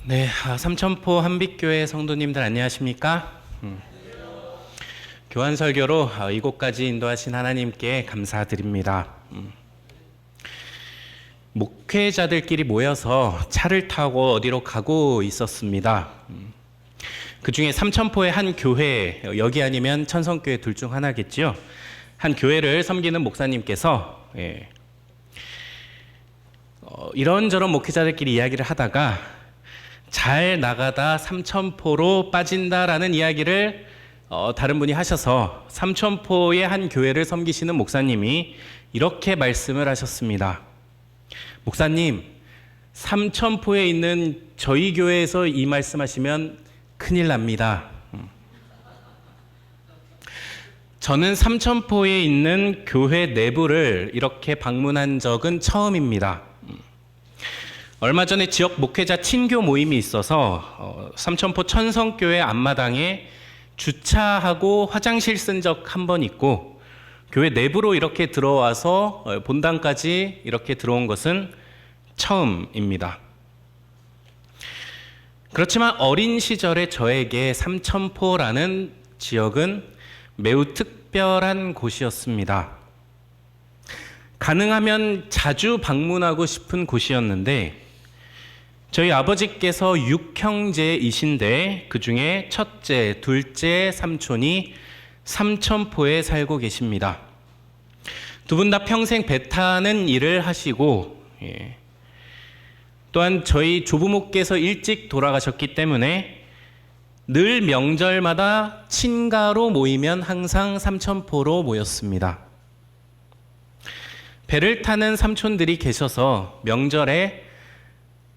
네, 삼천포 한빛교회 성도님들 안녕하십니까? 교환 설교로 이곳까지 인도하신 하나님께 감사드립니다. 목회자들끼리 모여서 차를 타고 어디로 가고 있었습니다. 그 중에 삼천포의 한 교회, 여기 아니면 천성교회 둘 중 하나겠죠. 한 교회를 섬기는 목사님께서 이런저런 목회자들끼리 이야기를 하다가 잘 나가다 삼천포로 빠진다라는 이야기를 다른 분이 하셔서 삼천포의 한 교회를 섬기시는 목사님이 이렇게 말씀을 하셨습니다. 목사님, 삼천포에 있는 저희 교회에서 이 말씀하시면 큰일 납니다. 저는 삼천포에 있는 교회 내부를 이렇게 방문한 적은 처음입니다. 얼마 전에 지역 목회자 친교 모임이 있어서 삼천포 천성교회 앞마당에 주차하고 화장실 쓴 적 한 번 있고, 교회 내부로 이렇게 들어와서 본당까지 이렇게 들어온 것은 처음입니다. 그렇지만 어린 시절의 저에게 삼천포라는 지역은 매우 특별한 곳이었습니다. 가능하면 자주 방문하고 싶은 곳이었는데, 저희 아버지께서 6형제이신데 그 중에 첫째, 둘째 삼촌이 삼천포에 살고 계십니다. 두 분 다 평생 배 타는 일을 하시고, 또한 저희 조부모께서 일찍 돌아가셨기 때문에 늘 명절마다 친가로 모이면 항상 삼천포로 모였습니다. 배를 타는 삼촌들이 계셔서 명절에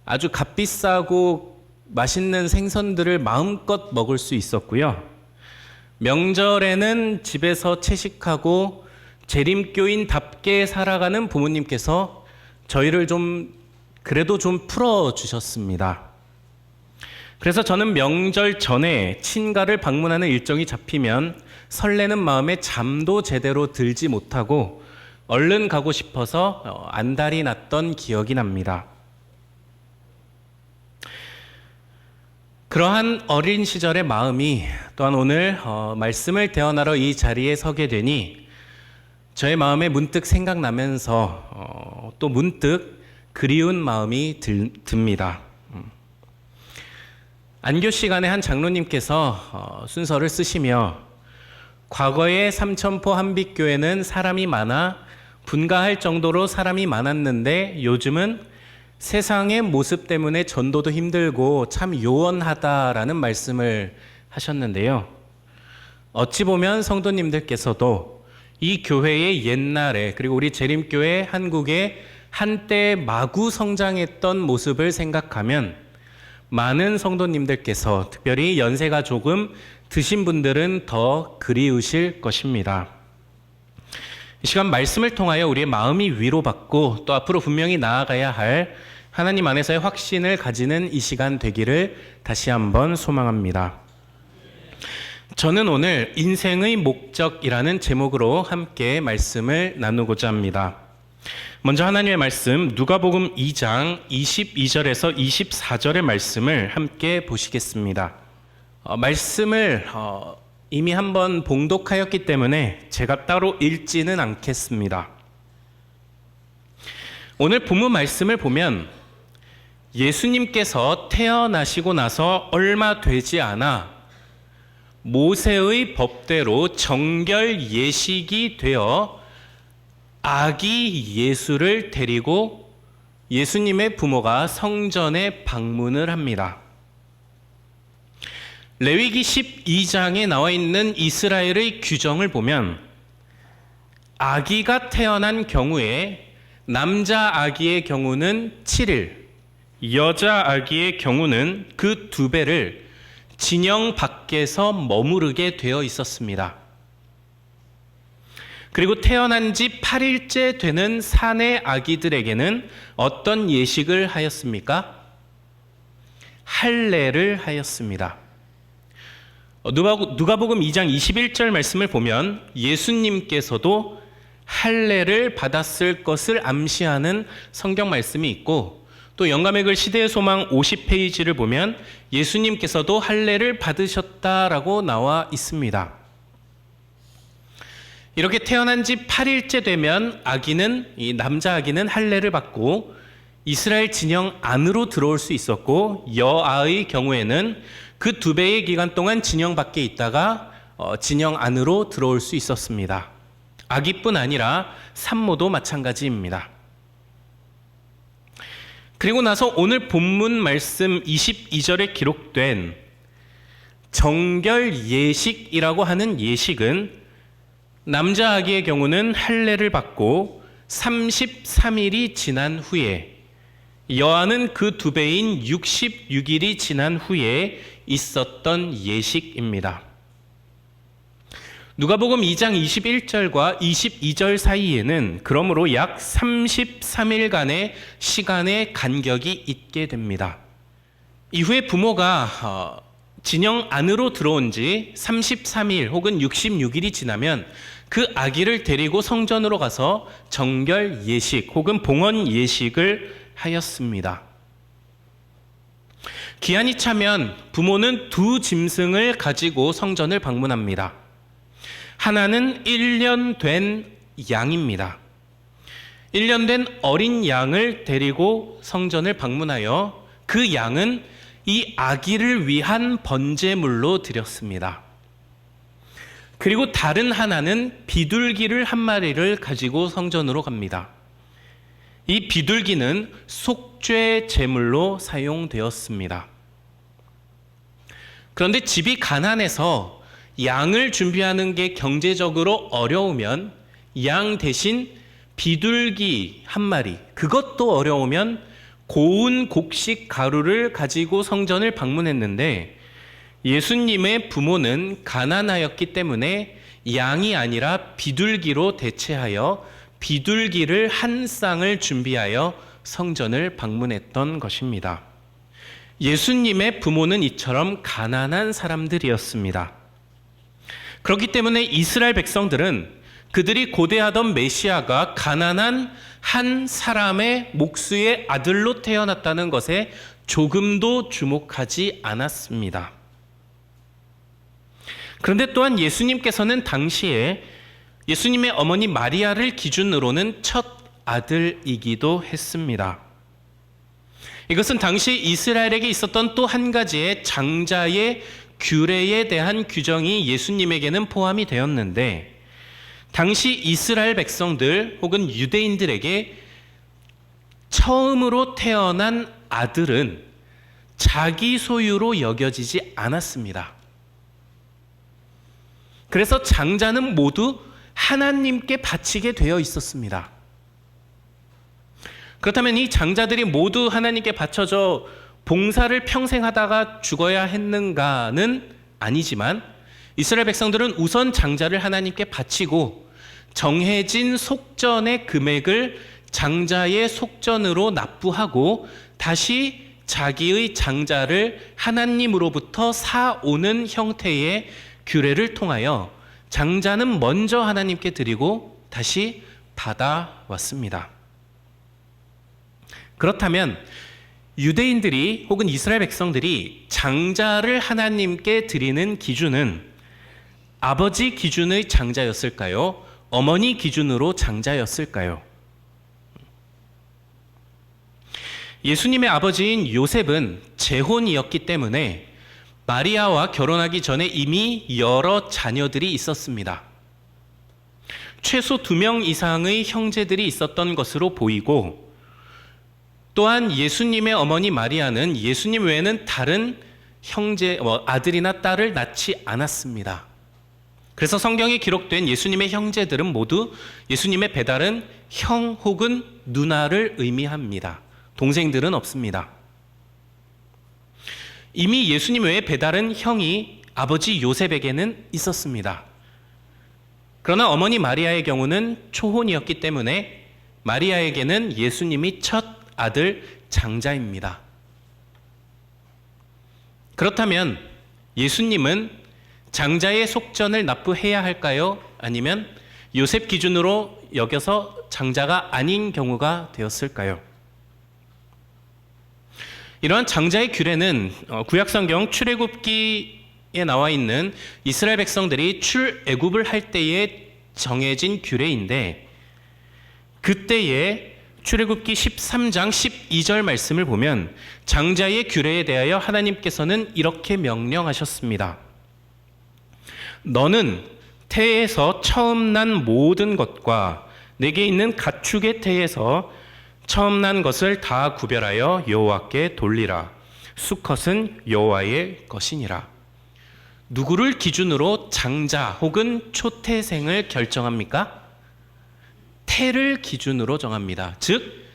아주 값비싸고 맛있는 생선들을 마음껏 먹을 수 있었고요. 명절에는 집에서 채식하고 재림교인답게 살아가는 부모님께서 저희를 그래도 좀 풀어주셨습니다. 그래서 저는 명절 전에 친가를 방문하는 일정이 잡히면 설레는 마음에 잠도 제대로 들지 못하고 얼른 가고 싶어서 안달이 났던 기억이 납니다. 그러한 어린 시절의 마음이 또한 오늘 말씀을 대언하러 이 자리에 서게 되니 저의 마음에 문득 생각나면서 또 문득 그리운 마음이 듭니다. 안교 시간에 한 장로님께서 순서를 쓰시며 과거에 삼천포 한빛교회는 사람이 많아 분가할 정도로 사람이 많았는데 요즘은 세상의 모습 때문에 전도도 힘들고 참 요원하다라는 말씀을 하셨는데요. 어찌 보면 성도님들께서도 이 교회의 옛날에, 그리고 우리 재림교회 한국의 한때 마구 성장했던 모습을 생각하면 많은 성도님들께서, 특별히 연세가 조금 드신 분들은 더 그리우실 것입니다. 이 시간 말씀을 통하여 우리의 마음이 위로받고 또 앞으로 분명히 나아가야 할 하나님 안에서의 확신을 가지는 이 시간 되기를 다시 한번 소망합니다. 저는 오늘 인생의 목적이라는 제목으로 함께 말씀을 나누고자 합니다. 먼저 하나님의 말씀 누가복음 2장 22절에서 24절의 말씀을 함께 보시겠습니다. 말씀을 이미 한번 봉독하였기 때문에 제가 따로 읽지는 않겠습니다. 오늘 본문 말씀을 보면 예수님께서 태어나시고 나서 얼마 되지 않아 모세의 법대로 정결 예식이 되어 아기 예수를 데리고 예수님의 부모가 성전에 방문을 합니다. 레위기 12장에 나와 있는 이스라엘의 규정을 보면 아기가 태어난 경우에 남자 아기의 경우는 7일, 여자 아기의 경우는 그 2배를 진영 밖에서 머무르게 되어 있었습니다. 그리고 태어난 지 8일째 되는 산의 아기들에게는 어떤 예식을 하였습니까? 할례를 하였습니다. 누가복음 2장 21절 말씀을 보면 예수님께서도 할례를 받았을 것을 암시하는 성경 말씀이 있고, 또 영감의 글 시대의 소망 50페이지를 보면 예수님께서도 할례를 받으셨다라고 나와 있습니다. 이렇게 태어난 지 8일째 되면 이 남자 아기는 할례를 받고 이스라엘 진영 안으로 들어올 수 있었고, 여아의 경우에는 그 2배의 기간 동안 진영 밖에 있다가 진영 안으로 들어올 수 있었습니다. 아기뿐 아니라 산모도 마찬가지입니다. 그리고 나서 오늘 본문 말씀 22절에 기록된 정결 예식이라고 하는 예식은 남자 아기의 경우는 할례를 받고 33일이 지난 후에, 여아는 그 2배인 66일이 지난 후에 있었던 예식입니다. 누가복음 2장 21절과 22절 사이에는 그러므로 약 33일간의 시간의 간격이 있게 됩니다. 이후에 부모가 진영 안으로 들어온 지 33일 혹은 66일이 지나면 그 아기를 데리고 성전으로 가서 정결 예식 혹은 봉헌 예식을 하였습니다. 기한이 차면 부모는 2 짐승을 가지고 성전을 방문합니다. 하나는 1년 된 양입니다. 1년 된 어린 양을 데리고 성전을 방문하여 그 양은 이 아기를 위한 번제물로 드렸습니다. 그리고 다른 하나는 비둘기를 1마리를 가지고 성전으로 갑니다. 이 비둘기는 속죄 제물로 사용되었습니다. 그런데 집이 가난해서 양을 준비하는 게 경제적으로 어려우면 양 대신 비둘기 1마리, 그것도 어려우면 고운 곡식 가루를 가지고 성전을 방문했는데, 예수님의 부모는 가난하였기 때문에 양이 아니라 비둘기로 대체하여 비둘기를 1쌍을 준비하여 성전을 방문했던 것입니다. 예수님의 부모는 이처럼 가난한 사람들이었습니다. 그렇기 때문에 이스라엘 백성들은 그들이 고대하던 메시아가 가난한 한 사람의 목수의 아들로 태어났다는 것에 조금도 주목하지 않았습니다. 그런데 또한 예수님께서는 당시에 예수님의 어머니 마리아를 기준으로는 첫 아들이기도 했습니다. 이것은 당시 이스라엘에게 있었던 또 한 가지의 장자의 규례에 대한 규정이 예수님에게는 포함이 되었는데, 당시 이스라엘 백성들 혹은 유대인들에게 처음으로 태어난 아들은 자기 소유로 여겨지지 않았습니다. 그래서 장자는 모두 하나님께 바치게 되어 있었습니다. 그렇다면 이 장자들이 모두 하나님께 바쳐져 봉사를 평생 하다가 죽어야 했는가는 아니지만, 이스라엘 백성들은 우선 장자를 하나님께 바치고 정해진 속전의 금액을 장자의 속전으로 납부하고 다시 자기의 장자를 하나님으로부터 사오는 형태의 규례를 통하여 장자는 먼저 하나님께 드리고 다시 받아왔습니다. 그렇다면 유대인들이 혹은 이스라엘 백성들이 장자를 하나님께 드리는 기준은 아버지 기준의 장자였을까요? 어머니 기준으로 장자였을까요? 예수님의 아버지인 요셉은 재혼이었기 때문에 마리아와 결혼하기 전에 이미 여러 자녀들이 있었습니다. 최소 2명 이상의 형제들이 있었던 것으로 보이고, 또한 예수님의 어머니 마리아는 예수님 외에는 다른 아들이나 딸을 낳지 않았습니다. 그래서 성경에 기록된 예수님의 형제들은 모두 예수님의 배다른 형 혹은 누나를 의미합니다. 동생들은 없습니다. 이미 예수님 외에 배다른 형이 아버지 요셉에게는 있었습니다. 그러나 어머니 마리아의 경우는 초혼이었기 때문에 마리아에게는 예수님이 첫 아들 장자입니다. 그렇다면 예수님은 장자의 속전을 납부해야 할까요? 아니면 요셉 기준으로 여겨서 장자가 아닌 경우가 되었을까요? 이러한 장자의 규례는 구약성경 출애굽기에 나와 있는 이스라엘 백성들이 출애굽을 할 때에 정해진 규례인데, 그때에 출애굽기 13장 12절 말씀을 보면 장자의 규례에 대하여 하나님께서는 이렇게 명령하셨습니다. 너는 태에서 처음 난 모든 것과 내게 있는 가축의 태에서 처음 난 것을 다 구별하여 여호와께 돌리라. 수컷은 여호와의 것이니라. 누구를 기준으로 장자 혹은 초태생을 결정합니까? 태를 기준으로 정합니다. 즉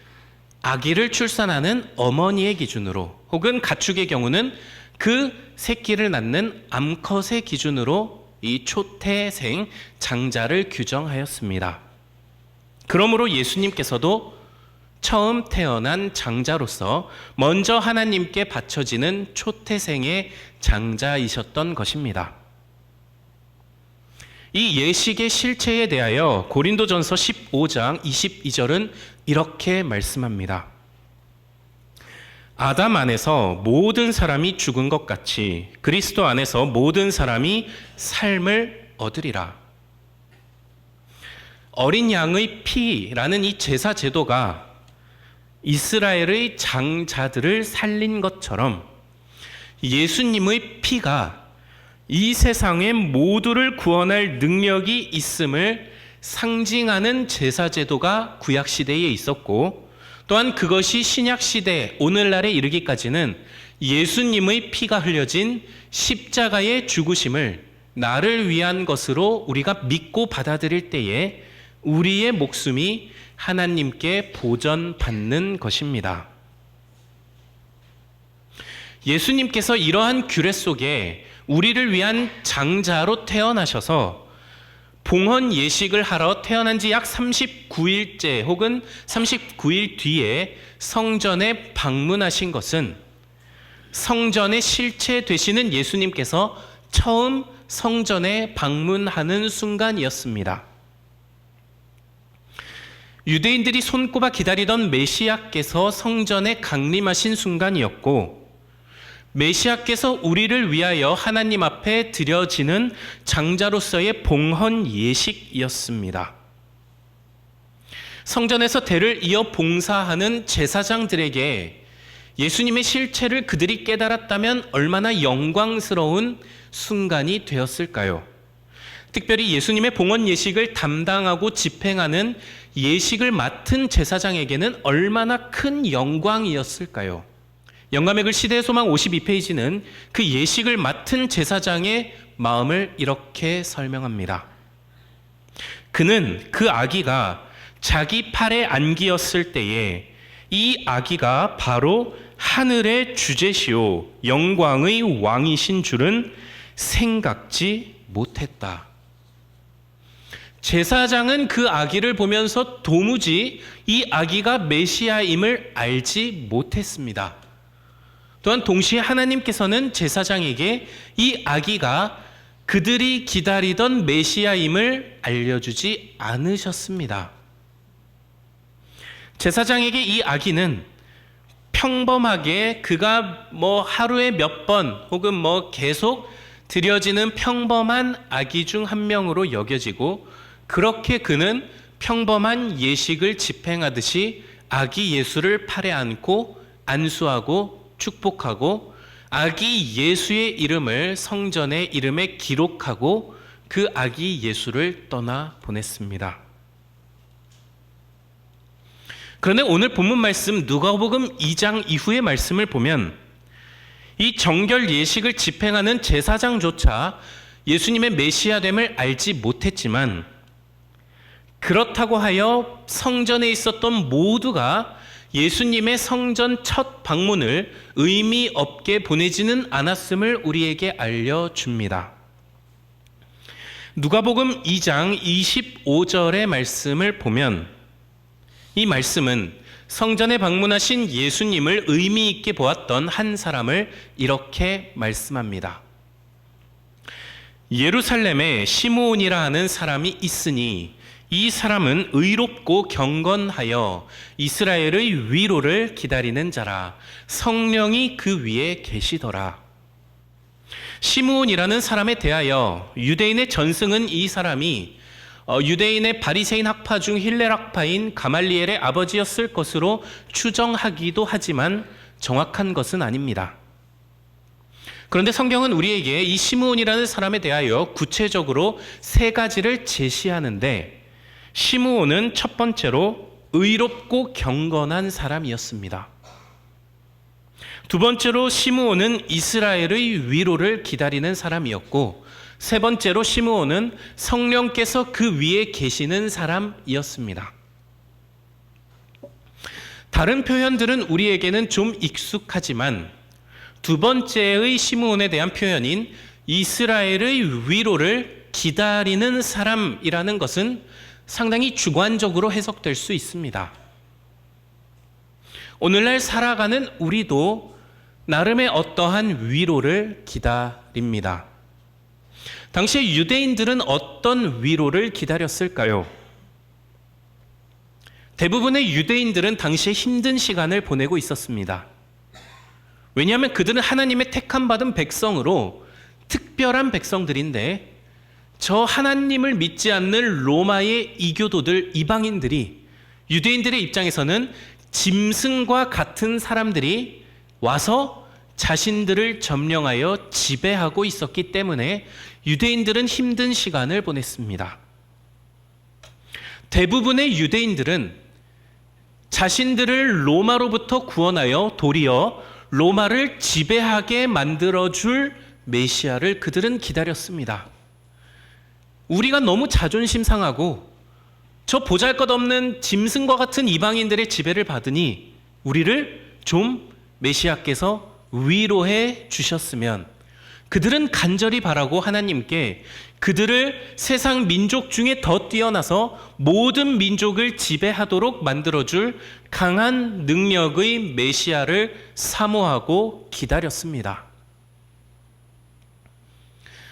아기를 출산하는 어머니의 기준으로, 혹은 가축의 경우는 그 새끼를 낳는 암컷의 기준으로 이 초태생 장자를 규정하였습니다. 그러므로 예수님께서도 처음 태어난 장자로서 먼저 하나님께 바쳐지는 초태생의 장자이셨던 것입니다. 이 예식의 실체에 대하여 고린도전서 15장 22절은 이렇게 말씀합니다. 아담 안에서 모든 사람이 죽은 것 같이 그리스도 안에서 모든 사람이 삶을 얻으리라. 어린 양의 피라는 이 제사 제도가 이스라엘의 장자들을 살린 것처럼 예수님의 피가 이 세상의 모두를 구원할 능력이 있음을 상징하는 제사 제도가 구약 시대에 있었고, 또한 그것이 신약 시대 오늘날에 이르기까지는 예수님의 피가 흘려진 십자가의 죽으심을 나를 위한 것으로 우리가 믿고 받아들일 때에 우리의 목숨이 하나님께 보전받는 것입니다. 예수님께서 이러한 규례 속에 우리를 위한 장자로 태어나셔서 봉헌 예식을 하러 태어난 지 약 39일째 혹은 39일 뒤에 성전에 방문하신 것은 성전의 실체 되시는 예수님께서 처음 성전에 방문하는 순간이었습니다. 유대인들이 손꼽아 기다리던 메시아께서 성전에 강림하신 순간이었고, 메시아께서 우리를 위하여 하나님 앞에 드려지는 장자로서의 봉헌 예식이었습니다. 성전에서 대를 이어 봉사하는 제사장들에게 예수님의 실체를 그들이 깨달았다면 얼마나 영광스러운 순간이 되었을까요? 특별히 예수님의 봉헌 예식을 담당하고 집행하는 예식을 맡은 제사장에게는 얼마나 큰 영광이었을까요? 영감의 글 시대의 소망 52페이지는 그 예식을 맡은 제사장의 마음을 이렇게 설명합니다. 그는 그 아기가 자기 팔에 안기었을 때에 이 아기가 바로 하늘의 주제시오 영광의 왕이신 줄은 생각지 못했다. 제사장은 그 아기를 보면서 도무지 이 아기가 메시아임을 알지 못했습니다. 또한 동시에 하나님께서는 제사장에게 이 아기가 그들이 기다리던 메시아임을 알려주지 않으셨습니다. 제사장에게 이 아기는 평범하게 그가 하루에 몇 번 혹은 계속 드려지는 평범한 아기 중 한 명으로 여겨지고, 그렇게 그는 평범한 예식을 집행하듯이 아기 예수를 팔에 안고 안수하고 축복하고 아기 예수의 이름을 성전의 이름에 기록하고 그 아기 예수를 떠나 보냈습니다. 그런데 오늘 본문 말씀 누가복음 2장 이후의 말씀을 보면 이 정결 예식을 집행하는 제사장조차 예수님의 메시아됨을 알지 못했지만, 그렇다고 하여 성전에 있었던 모두가 예수님의 성전 첫 방문을 의미 없게 보내지는 않았음을 우리에게 알려줍니다. 누가복음 2장 25절의 말씀을 보면 이 말씀은 성전에 방문하신 예수님을 의미 있게 보았던 한 사람을 이렇게 말씀합니다. 예루살렘에 시므온이라 하는 사람이 있으니 이 사람은 의롭고 경건하여 이스라엘의 위로를 기다리는 자라. 성령이 그 위에 계시더라. 시므온이라는 사람에 대하여 유대인의 전승은 이 사람이 유대인의 바리새인 학파 중 힐렐 학파인 가말리엘의 아버지였을 것으로 추정하기도 하지만 정확한 것은 아닙니다. 그런데 성경은 우리에게 이 시므온이라는 사람에 대하여 구체적으로 세 가지를 제시하는데, 시므온은 첫 번째로 의롭고 경건한 사람이었습니다. 두 번째로 시므온은 이스라엘의 위로를 기다리는 사람이었고, 세 번째로 시므온은 성령께서 그 위에 계시는 사람이었습니다. 다른 표현들은 우리에게는 좀 익숙하지만 두 번째의 시므온에 대한 표현인 이스라엘의 위로를 기다리는 사람이라는 것은 상당히 주관적으로 해석될 수 있습니다. 오늘날 살아가는 우리도 나름의 어떠한 위로를 기다립니다. 당시 유대인들은 어떤 위로를 기다렸을까요? 대부분의 유대인들은 당시에 힘든 시간을 보내고 있었습니다. 왜냐하면 그들은 하나님의 택함 받은 백성으로 특별한 백성들인데, 저 하나님을 믿지 않는 로마의 이교도들, 이방인들이 유대인들의 입장에서는 짐승과 같은 사람들이 와서 자신들을 점령하여 지배하고 있었기 때문에 유대인들은 힘든 시간을 보냈습니다. 대부분의 유대인들은 자신들을 로마로부터 구원하여 도리어 로마를 지배하게 만들어줄 메시아를 그들은 기다렸습니다. 우리가 너무 자존심 상하고 저 보잘것없는 짐승과 같은 이방인들의 지배를 받으니 우리를 좀 메시아께서 위로해 주셨으면, 그들은 간절히 바라고 하나님께 그들을 세상 민족 중에 더 뛰어나서 모든 민족을 지배하도록 만들어줄 강한 능력의 메시아를 사모하고 기다렸습니다.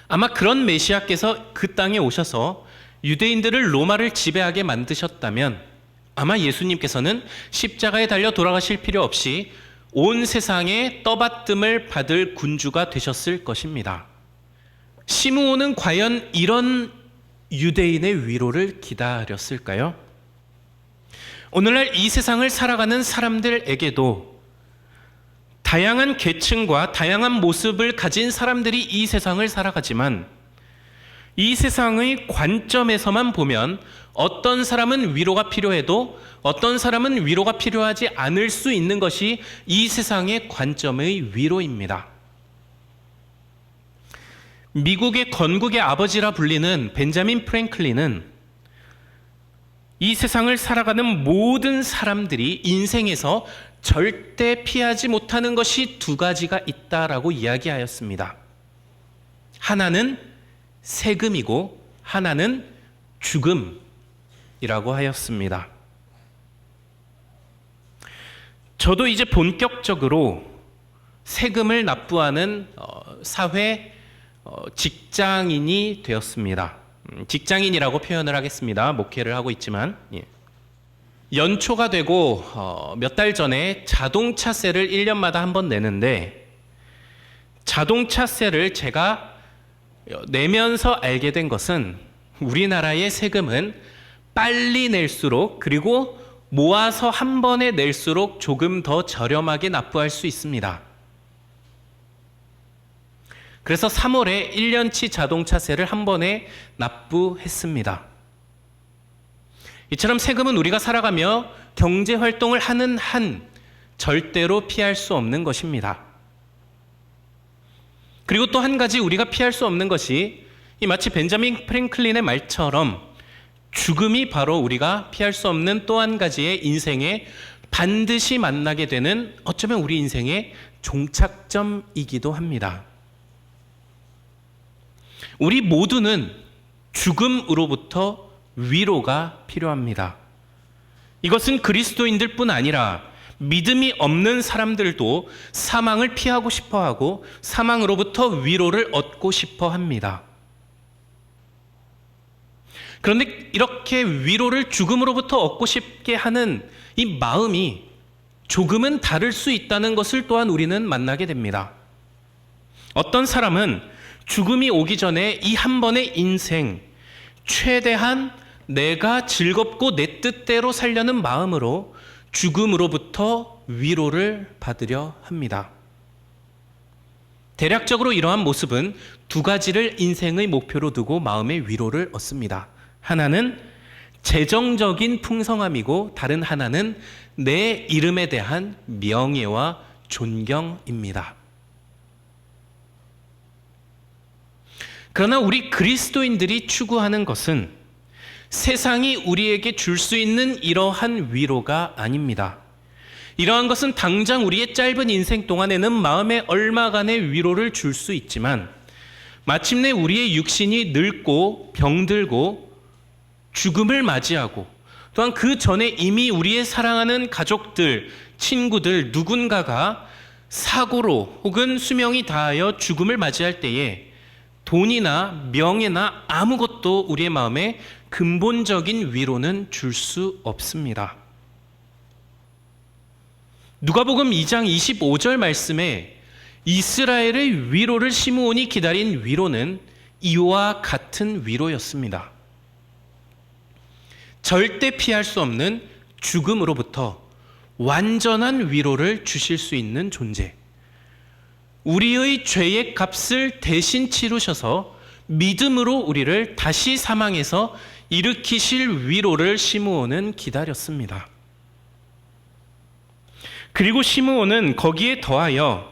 아마 그런 메시아께서 그 땅에 오셔서 유대인들을 로마를 지배하게 만드셨다면 아마 예수님께서는 십자가에 달려 돌아가실 필요 없이 온 세상에 떠받듦을 받을 군주가 되셨을 것입니다. 시므온은 과연 이런 유대인의 위로를 기다렸을까요? 오늘날 이 세상을 살아가는 사람들에게도 다양한 계층과 다양한 모습을 가진 사람들이 이 세상을 살아가지만, 이 세상의 관점에서만 보면 어떤 사람은 위로가 필요해도 어떤 사람은 위로가 필요하지 않을 수 있는 것이 이 세상의 관점의 위로입니다. 미국의 건국의 아버지라 불리는 벤자민 프랭클린은 이 세상을 살아가는 모든 사람들이 인생에서 절대 피하지 못하는 것이 두 가지가 있다라고 이야기하였습니다. 하나는 세금이고 하나는 죽음이라고 하였습니다. 저도 이제 본격적으로 세금을 납부하는 사회 직장인이 되었습니다. 직장인이라고 표현을 하겠습니다. 목회를 하고 있지만, 연초가 되고 몇 달 전에 자동차세를 1년마다 한 번 내는데, 자동차세를 제가 내면서 알게 된 것은 우리나라의 세금은 빨리 낼수록, 그리고 모아서 한 번에 낼수록 조금 더 저렴하게 납부할 수 있습니다. 그래서 3월에 1년치 자동차세를 한 번에 납부했습니다. 이처럼 세금은 우리가 살아가며 경제활동을 하는 한 절대로 피할 수 없는 것입니다. 그리고 또 한 가지 우리가 피할 수 없는 것이, 이 마치 벤자민 프랭클린의 말처럼 죽음이 바로 우리가 피할 수 없는 또 한 가지의 인생에 반드시 만나게 되는, 어쩌면 우리 인생의 종착점이기도 합니다. 우리 모두는 죽음으로부터 위로가 필요합니다. 이것은 그리스도인들 뿐 아니라 믿음이 없는 사람들도 사망을 피하고 싶어 하고 사망으로부터 위로를 얻고 싶어 합니다. 그런데 이렇게 위로를 죽음으로부터 얻고 싶게 하는 이 마음이 조금은 다를 수 있다는 것을 또한 우리는 만나게 됩니다. 어떤 사람은 죽음이 오기 전에 이 한 번의 인생, 최대한 내가 즐겁고 내 뜻대로 살려는 마음으로 죽음으로부터 위로를 받으려 합니다. 대략적으로 이러한 모습은 두 가지를 인생의 목표로 두고 마음의 위로를 얻습니다. 하나는 재정적인 풍성함이고 다른 하나는 내 이름에 대한 명예와 존경입니다. 그러나 우리 그리스도인들이 추구하는 것은 세상이 우리에게 줄 수 있는 이러한 위로가 아닙니다. 이러한 것은 당장 우리의 짧은 인생 동안에는 마음에 얼마간의 위로를 줄 수 있지만 마침내 우리의 육신이 늙고 병들고 죽음을 맞이하고 또한 그 전에 이미 우리의 사랑하는 가족들, 친구들 누군가가 사고로 혹은 수명이 다하여 죽음을 맞이할 때에 돈이나 명예나 아무것도 우리의 마음에 근본적인 위로는 줄 수 없습니다. 누가복음 2장 25절 말씀에 이스라엘의 위로를 시므온이 기다린 위로는 이와 같은 위로였습니다. 절대 피할 수 없는 죽음으로부터 완전한 위로를 주실 수 있는 존재. 우리의 죄의 값을 대신 치르셔서 믿음으로 우리를 다시 사망에서 일으키실 위로를 시므온은 기다렸습니다. 그리고 시므온은 거기에 더하여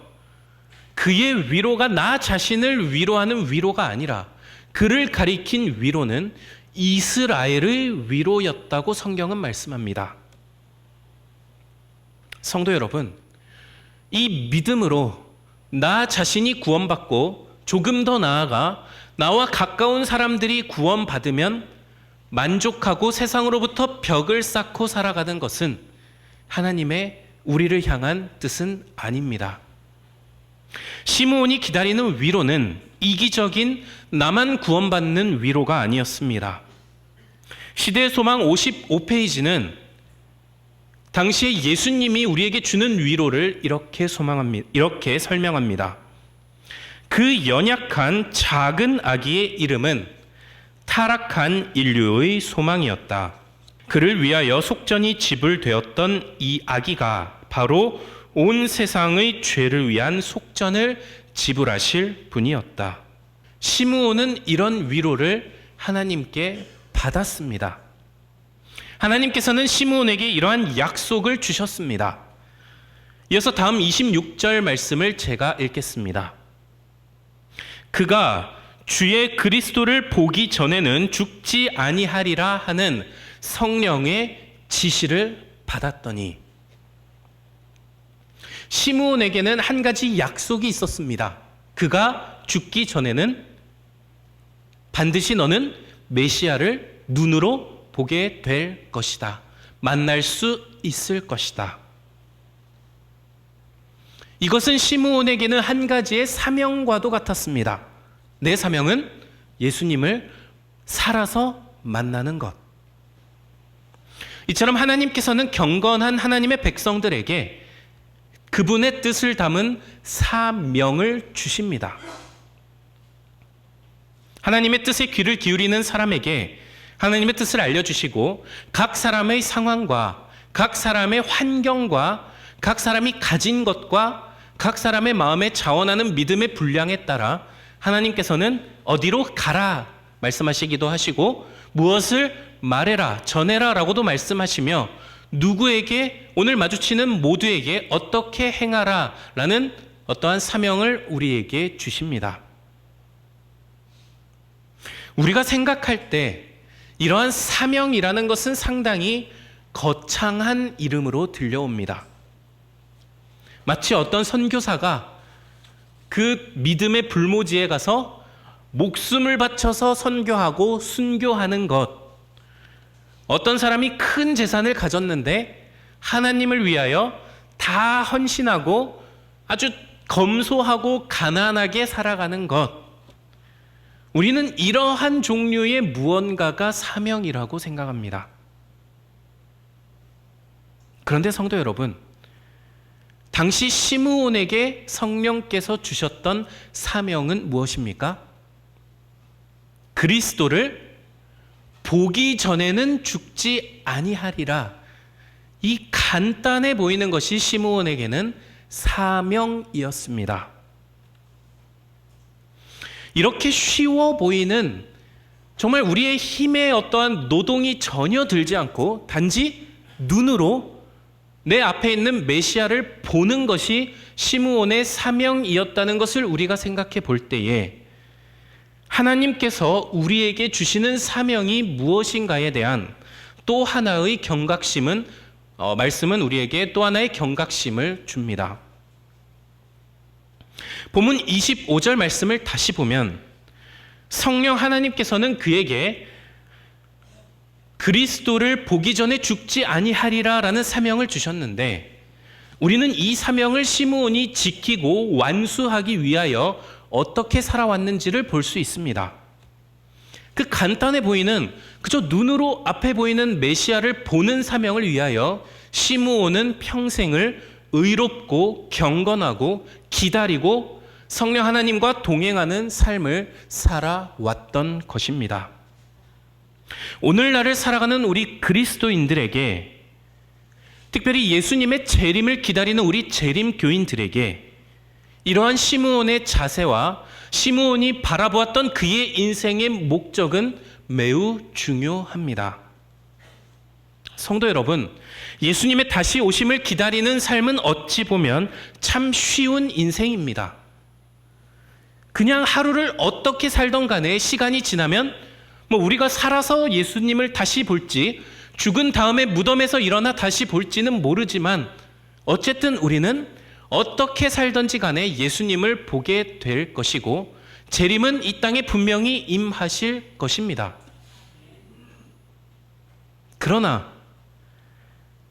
그의 위로가 나 자신을 위로하는 위로가 아니라 그를 가리킨 위로는 이스라엘의 위로였다고 성경은 말씀합니다. 성도 여러분, 이 믿음으로 나 자신이 구원받고 조금 더 나아가 나와 가까운 사람들이 구원받으면 만족하고 세상으로부터 벽을 쌓고 살아가는 것은 하나님의 우리를 향한 뜻은 아닙니다. 시므온이 기다리는 위로는 이기적인 나만 구원받는 위로가 아니었습니다. 시대의 소망 55페이지는 당시에 예수님이 우리에게 주는 위로를 이렇게 설명합니다. 그 연약한 작은 아기의 이름은 타락한 인류의 소망이었다. 그를 위하여 속전이 지불되었던 이 아기가 바로 온 세상의 죄를 위한 속전을 지불하실 분이었다. 시므온은 이런 위로를 하나님께 받았습니다. 하나님께서는 시므온에게 이러한 약속을 주셨습니다. 이어서 다음 26절 말씀을 제가 읽겠습니다. 그가 주의 그리스도를 보기 전에는 죽지 아니하리라 하는 성령의 지시를 받았더니, 시므온에게는 한 가지 약속이 있었습니다. 그가 죽기 전에는 반드시 너는 메시아를 눈으로 보게 될 것이다. 만날 수 있을 것이다. 이것은 시므온에게는 한 가지의 사명과도 같았습니다. 내 사명은 예수님을 살아서 만나는 것. 이처럼 하나님께서는 경건한 하나님의 백성들에게 그분의 뜻을 담은 사명을 주십니다. 하나님의 뜻에 귀를 기울이는 사람에게 하나님의 뜻을 알려주시고 각 사람의 상황과 각 사람의 환경과 각 사람이 가진 것과 각 사람의 마음에 자원하는 믿음의 분량에 따라 하나님께서는 어디로 가라 말씀하시기도 하시고 무엇을 말해라 전해라 라고도 말씀하시며 누구에게 오늘 마주치는 모두에게 어떻게 행하라 라는 어떠한 사명을 우리에게 주십니다. 우리가 생각할 때 이러한 사명이라는 것은 상당히 거창한 이름으로 들려옵니다. 마치 어떤 선교사가 그 믿음의 불모지에 가서 목숨을 바쳐서 선교하고 순교하는 것, 어떤 사람이 큰 재산을 가졌는데 하나님을 위하여 다 헌신하고 아주 검소하고 가난하게 살아가는 것, 우리는 이러한 종류의 무언가가 사명이라고 생각합니다. 그런데 성도 여러분, 당시 시므온에게 성령께서 주셨던 사명은 무엇입니까? 그리스도를 보기 전에는 죽지 아니하리라. 이 간단해 보이는 것이 시므온에게는 사명이었습니다. 이렇게 쉬워 보이는, 정말 우리의 힘에 어떠한 노동이 전혀 들지 않고 단지 눈으로 내 앞에 있는 메시아를 보는 것이 시므온의 사명이었다는 것을 우리가 생각해 볼 때에, 하나님께서 우리에게 주시는 사명이 무엇인가에 대한 또 하나의 경각심은, 말씀은 우리에게 또 하나의 경각심을 줍니다. 본문 25절 말씀을 다시 보면 성령 하나님께서는 그에게 그리스도를 보기 전에 죽지 아니하리라 라는 사명을 주셨는데, 우리는 이 사명을 시므온이 지키고 완수하기 위하여 어떻게 살아왔는지를 볼 수 있습니다. 그 간단해 보이는, 그저 눈으로 앞에 보이는 메시아를 보는 사명을 위하여 시므온은 평생을 의롭고 경건하고 기다리고 성령 하나님과 동행하는 삶을 살아왔던 것입니다. 오늘날을 살아가는 우리 그리스도인들에게, 특별히 예수님의 재림을 기다리는 우리 재림교인들에게 이러한 시므온의 자세와 시므온이 바라보았던 그의 인생의 목적은 매우 중요합니다. 성도 여러분, 예수님의 다시 오심을 기다리는 삶은 어찌 보면 참 쉬운 인생입니다. 그냥 하루를 어떻게 살던 간에 시간이 지나면 우리가 살아서 예수님을 다시 볼지, 죽은 다음에 무덤에서 일어나 다시 볼지는 모르지만 어쨌든 우리는 어떻게 살던지 간에 예수님을 보게 될 것이고 재림은 이 땅에 분명히 임하실 것입니다. 그러나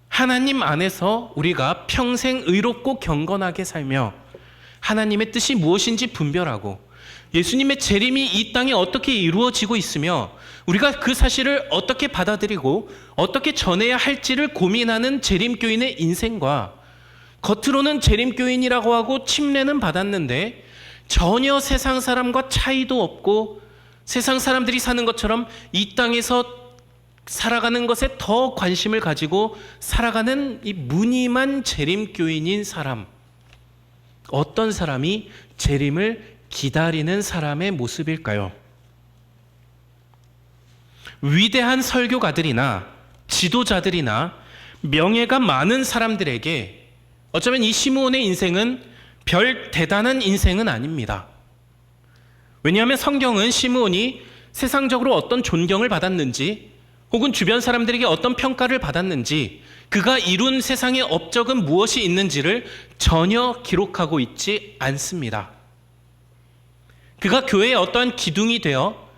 하나님 안에서 우리가 평생 의롭고 경건하게 살며 하나님의 뜻이 무엇인지 분별하고 예수님의 재림이 이 땅에 어떻게 이루어지고 있으며 우리가 그 사실을 어떻게 받아들이고 어떻게 전해야 할지를 고민하는 재림교인의 인생과, 겉으로는 재림교인이라고 하고 침례는 받았는데 전혀 세상 사람과 차이도 없고 세상 사람들이 사는 것처럼 이 땅에서 살아가는 것에 더 관심을 가지고 살아가는 이 무늬만 재림교인인 사람, 어떤 사람이 재림을 기다리는 사람의 모습일까요? 위대한 설교가들이나 지도자들이나 명예가 많은 사람들에게 어쩌면 이 시므온의 인생은 별 대단한 인생은 아닙니다. 왜냐하면 성경은 시므온이 세상적으로 어떤 존경을 받았는지 혹은 주변 사람들에게 어떤 평가를 받았는지, 그가 이룬 세상의 업적은 무엇이 있는지를 전혀 기록하고 있지 않습니다. 그가 교회에 어떠한 기둥이 되어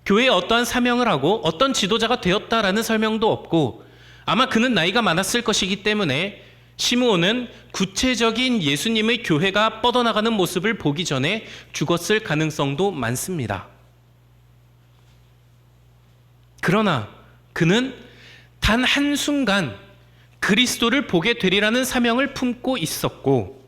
교회에 어떠한 사명을 하고 어떤 지도자가 되었다라는 설명도 없고, 아마 그는 나이가 많았을 것이기 때문에 시므온은 구체적인 예수님의 교회가 뻗어나가는 모습을 보기 전에 죽었을 가능성도 많습니다. 그러나 그는 단 한순간 그리스도를 보게 되리라는 사명을 품고 있었고,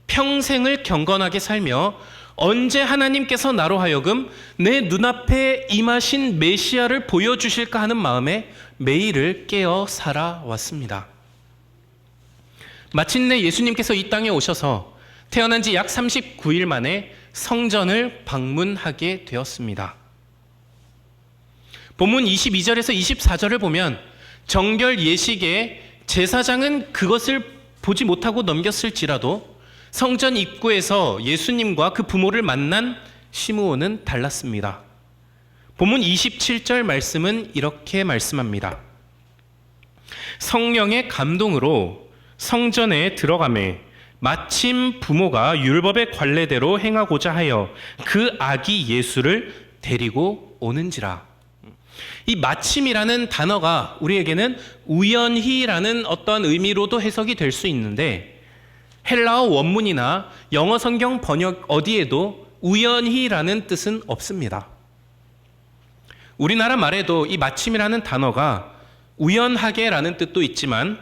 평생을 경건하게 살며 언제 하나님께서 나로 하여금 내 눈앞에 임하신 메시아를 보여주실까 하는 마음에 매일을 깨어 살아왔습니다. 마침내 예수님께서 이 땅에 오셔서 태어난 지 약 39일 만에 성전을 방문하게 되었습니다. 본문 22절에서 24절을 보면 정결 예식에 제사장은 그것을 보지 못하고 넘겼을지라도 성전 입구에서 예수님과 그 부모를 만난 시므온은 달랐습니다. 본문 27절 말씀은 이렇게 말씀합니다. 성령의 감동으로 성전에 들어가매 마침 부모가 율법의 관례대로 행하고자 하여 그 아기 예수를 데리고 오는지라. 이 마침이라는 단어가 우리에게는 우연히라는 어떤 의미로도 해석이 될 수 있는데, 헬라어 원문이나 영어 성경 번역 어디에도 우연히라는 뜻은 없습니다. 우리나라 말에도 이 마침이라는 단어가 우연하게라는 뜻도 있지만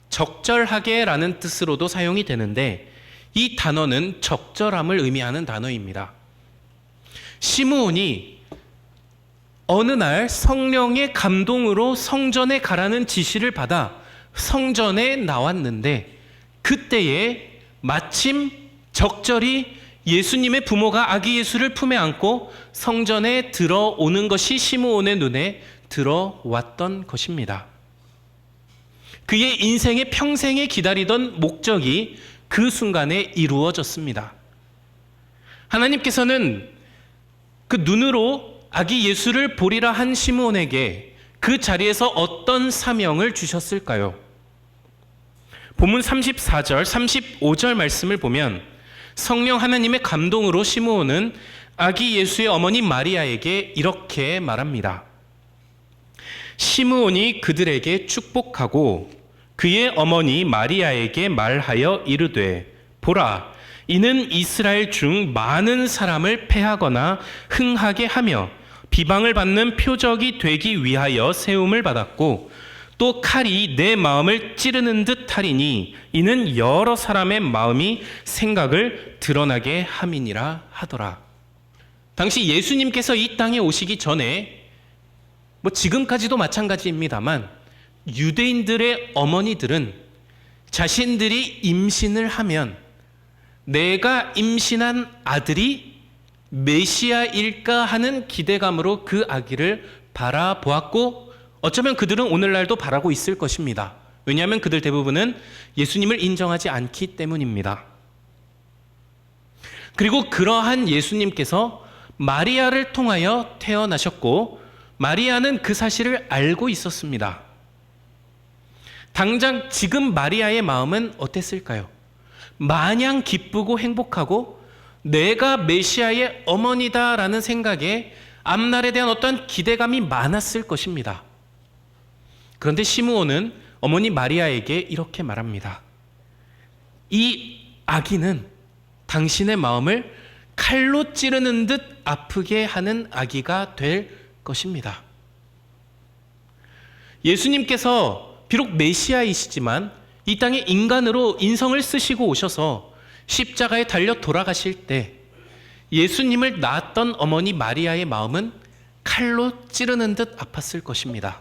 적절하게라는 뜻으로도 사용이 되는데 이 단어는 적절함을 의미하는 단어입니다. 시므온이 어느 날 성령의 감동으로 성전에 가라는 지시를 받아 성전에 나왔는데 그때에 마침 적절히 예수님의 부모가 아기 예수를 품에 안고 성전에 들어오는 것이 시므온의 눈에 들어왔던 것입니다. 그의 인생의 평생에 기다리던 목적이 그 순간에 이루어졌습니다. 하나님께서는 그 눈으로 아기 예수를 보리라 한 시므온에게 그 자리에서 어떤 사명을 주셨을까요? 본문 34절, 35절 말씀을 보면 성령 하나님의 감동으로 시므온은 아기 예수의 어머니 마리아에게 이렇게 말합니다. 시므온이 그들에게 축복하고 그의 어머니 마리아에게 말하여 이르되 보라, 이는 이스라엘 중 많은 사람을 패하거나 흥하게 하며 비방을 받는 표적이 되기 위하여 세움을 받았고 또 칼이 내 마음을 찌르는 듯 하리니 이는 여러 사람의 마음이 생각을 드러나게 함이니라 하더라. 당시 예수님께서 이 땅에 오시기 전에 지금까지도 마찬가지입니다만 유대인들의 어머니들은 자신들이 임신을 하면 내가 임신한 아들이 메시아일까 하는 기대감으로 그 아기를 바라보았고 어쩌면 그들은 오늘날도 바라고 있을 것입니다. 왜냐하면 그들 대부분은 예수님을 인정하지 않기 때문입니다. 그리고 그러한 예수님께서 마리아를 통하여 태어나셨고 마리아는 그 사실을 알고 있었습니다. 당장 지금 마리아의 마음은 어땠을까요? 마냥 기쁘고 행복하고 내가 메시아의 어머니다라는 생각에 앞날에 대한 어떠한 기대감이 많았을 것입니다. 그런데 시므온은 어머니 마리아에게 이렇게 말합니다. 이 아기는 당신의 마음을 칼로 찌르는 듯 아프게 하는 아기가 될 것입니다. 예수님께서 비록 메시아이시지만 이 땅에 인간으로 인성을 쓰시고 오셔서 십자가에 달려 돌아가실 때 예수님을 낳았던 어머니 마리아의 마음은 칼로 찌르는 듯 아팠을 것입니다.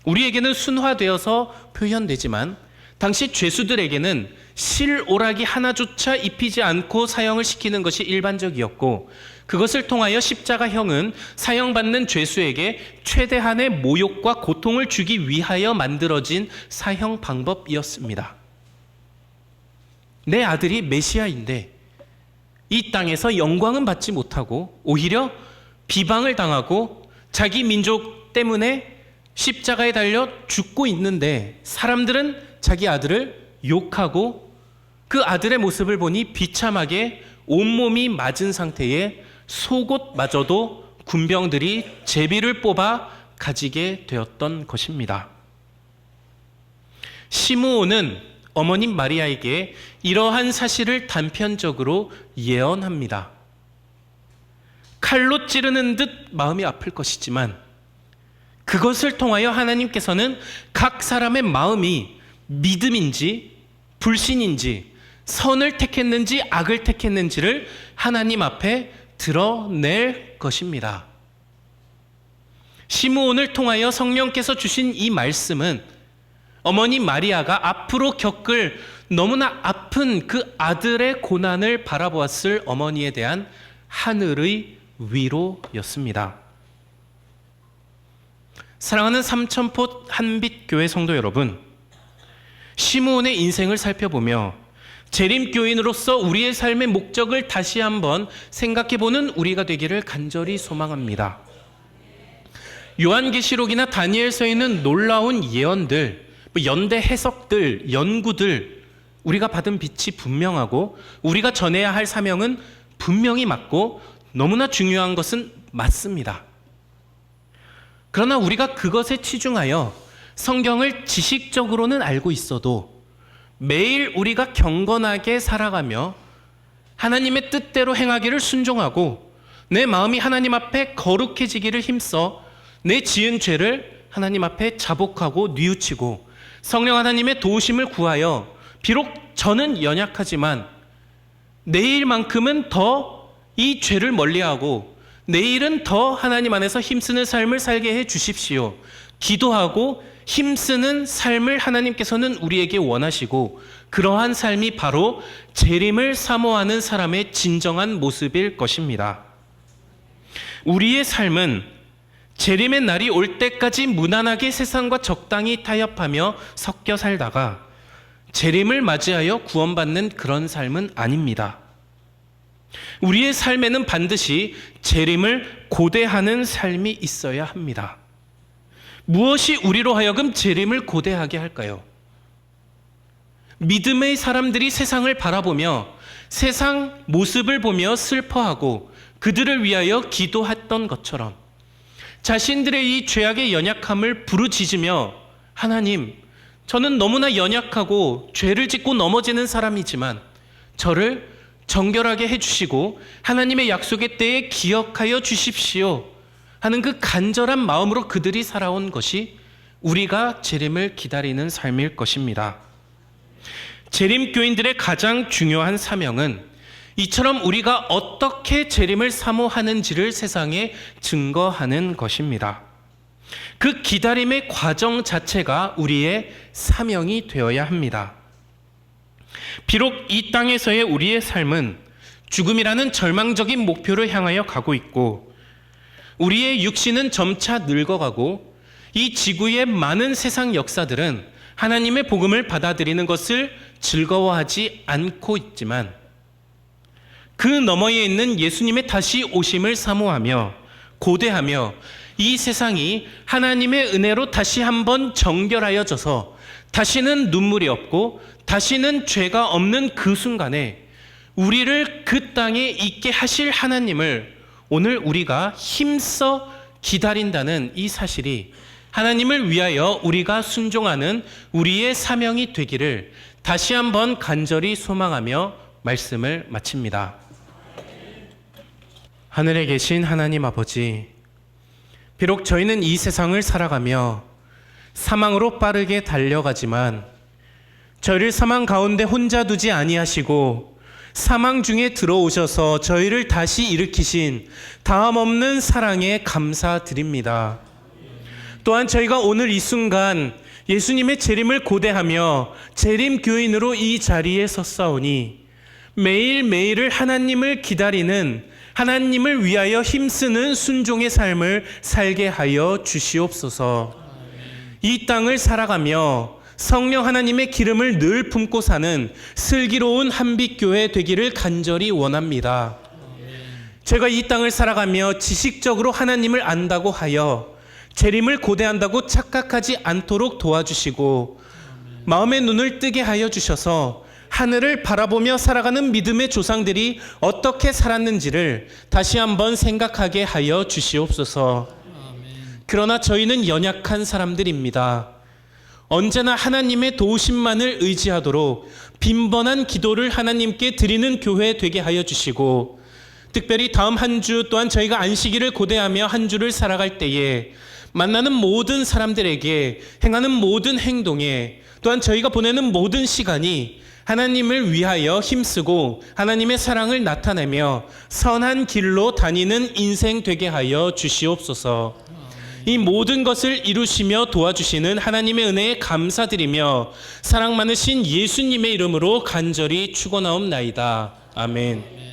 우리에게는 순화되어서 표현되지만 당시 죄수들에게는 실오라기 하나조차 입히지 않고 사형을 시키는 것이 일반적이었고 그것을 통하여 십자가형은 사형받는 죄수에게 최대한의 모욕과 고통을 주기 위하여 만들어진 사형 방법이었습니다. 내 아들이 메시아인데 이 땅에서 영광은 받지 못하고 오히려 비방을 당하고 자기 민족 때문에 십자가에 달려 죽고 있는데 사람들은 자기 아들을 욕하고 그 아들의 모습을 보니 비참하게 온몸이 맞은 상태에 속옷마저도 군병들이 제비를 뽑아 가지게 되었던 것입니다. 시므온은 어머님 마리아에게 이러한 사실을 단편적으로 예언합니다. 칼로 찌르는 듯 마음이 아플 것이지만 그것을 통하여 하나님께서는 각 사람의 마음이 믿음인지 불신인지 선을 택했는지 악을 택했는지를 하나님 앞에 드러낼 것입니다. 시므온을 통하여 성령께서 주신 이 말씀은 어머니 마리아가 앞으로 겪을 너무나 아픈 그 아들의 고난을 바라보았을 어머니에 대한 하늘의 위로였습니다. 사랑하는 삼천포 한빛교회 성도 여러분, 시므온의 인생을 살펴보며 재림교인으로서 우리의 삶의 목적을 다시 한번 생각해보는 우리가 되기를 간절히 소망합니다. 요한계시록이나 다니엘서에 있는 놀라운 예언들, 연대 해석들, 연구들, 우리가 받은 빛이 분명하고 우리가 전해야 할 사명은 분명히 맞고 너무나 중요한 것은 맞습니다. 그러나 우리가 그것에 치중하여 성경을 지식적으로는 알고 있어도 매일 우리가 경건하게 살아가며 하나님의 뜻대로 행하기를 순종하고 내 마음이 하나님 앞에 거룩해지기를 힘써 내 지은 죄를 하나님 앞에 자복하고 뉘우치고 성령 하나님의 도우심을 구하여 비록 저는 연약하지만 내일만큼은 더 이 죄를 멀리하고 내일은 더 하나님 안에서 힘쓰는 삶을 살게 해 주십시오. 기도하고 힘쓰는 삶을 하나님께서는 우리에게 원하시고 그러한 삶이 바로 재림을 사모하는 사람의 진정한 모습일 것입니다. 우리의 삶은 재림의 날이 올 때까지 무난하게 세상과 적당히 타협하며 섞여 살다가 재림을 맞이하여 구원받는 그런 삶은 아닙니다. 우리의 삶에는 반드시 재림을 고대하는 삶이 있어야 합니다. 무엇이 우리로 하여금 재림을 고대하게 할까요? 믿음의 사람들이 세상을 바라보며 세상 모습을 보며 슬퍼하고 그들을 위하여 기도했던 것처럼 자신들의 이 죄악의 연약함을 부르짖으며 하나님, 저는 너무나 연약하고 죄를 짓고 넘어지는 사람이지만 저를 정결하게 해주시고 하나님의 약속의 때에 기억하여 주십시오 하는 그 간절한 마음으로 그들이 살아온 것이 우리가 재림을 기다리는 삶일 것입니다. 재림교인들의 가장 중요한 사명은 이처럼 우리가 어떻게 재림을 사모하는지를 세상에 증거하는 것입니다. 그 기다림의 과정 자체가 우리의 사명이 되어야 합니다. 비록 이 땅에서의 우리의 삶은 죽음이라는 절망적인 목표를 향하여 가고 있고 우리의 육신은 점차 늙어가고 이 지구의 많은 세상 역사들은 하나님의 복음을 받아들이는 것을 즐거워하지 않고 있지만 그 너머에 있는 예수님의 다시 오심을 사모하며 고대하며 이 세상이 하나님의 은혜로 다시 한번 정결하여져서 다시는 눈물이 없고 다시는 죄가 없는 그 순간에 우리를 그 땅에 있게 하실 하나님을 오늘 우리가 힘써 기다린다는 이 사실이 하나님을 위하여 우리가 순종하는 우리의 사명이 되기를 다시 한번 간절히 소망하며 말씀을 마칩니다. 하늘에 계신 하나님 아버지, 비록 저희는 이 세상을 살아가며 사망으로 빠르게 달려가지만 저희를 사망 가운데 혼자 두지 아니하시고 사망 중에 들어오셔서 저희를 다시 일으키신 다함 없는 사랑에 감사드립니다. 또한 저희가 오늘 이 순간 예수님의 재림을 고대하며 재림 교인으로 이 자리에 섰사오니 매일매일을 하나님을 기다리는 하나님을 위하여 힘쓰는 순종의 삶을 살게 하여 주시옵소서. 이 땅을 살아가며 성령 하나님의 기름을 늘 품고 사는 슬기로운 한빛교회 되기를 간절히 원합니다. 제가 이 땅을 살아가며 지식적으로 하나님을 안다고 하여 재림을 고대한다고 착각하지 않도록 도와주시고 마음의 눈을 뜨게 하여 주셔서 하늘을 바라보며 살아가는 믿음의 조상들이 어떻게 살았는지를 다시 한번 생각하게 하여 주시옵소서. 그러나 저희는 연약한 사람들입니다. 언제나 하나님의 도우심만을 의지하도록 빈번한 기도를 하나님께 드리는 교회 되게 하여 주시고 특별히 다음 한 주 또한 저희가 안식일을 고대하며 한 주를 살아갈 때에 만나는 모든 사람들에게 행하는 모든 행동에 또한 저희가 보내는 모든 시간이 하나님을 위하여 힘쓰고 하나님의 사랑을 나타내며 선한 길로 다니는 인생 되게 하여 주시옵소서. 이 모든 것을 이루시며 도와주시는 하나님의 은혜에 감사드리며 사랑 많으신 예수님의 이름으로 간절히 축원하옵나이다. 아멘.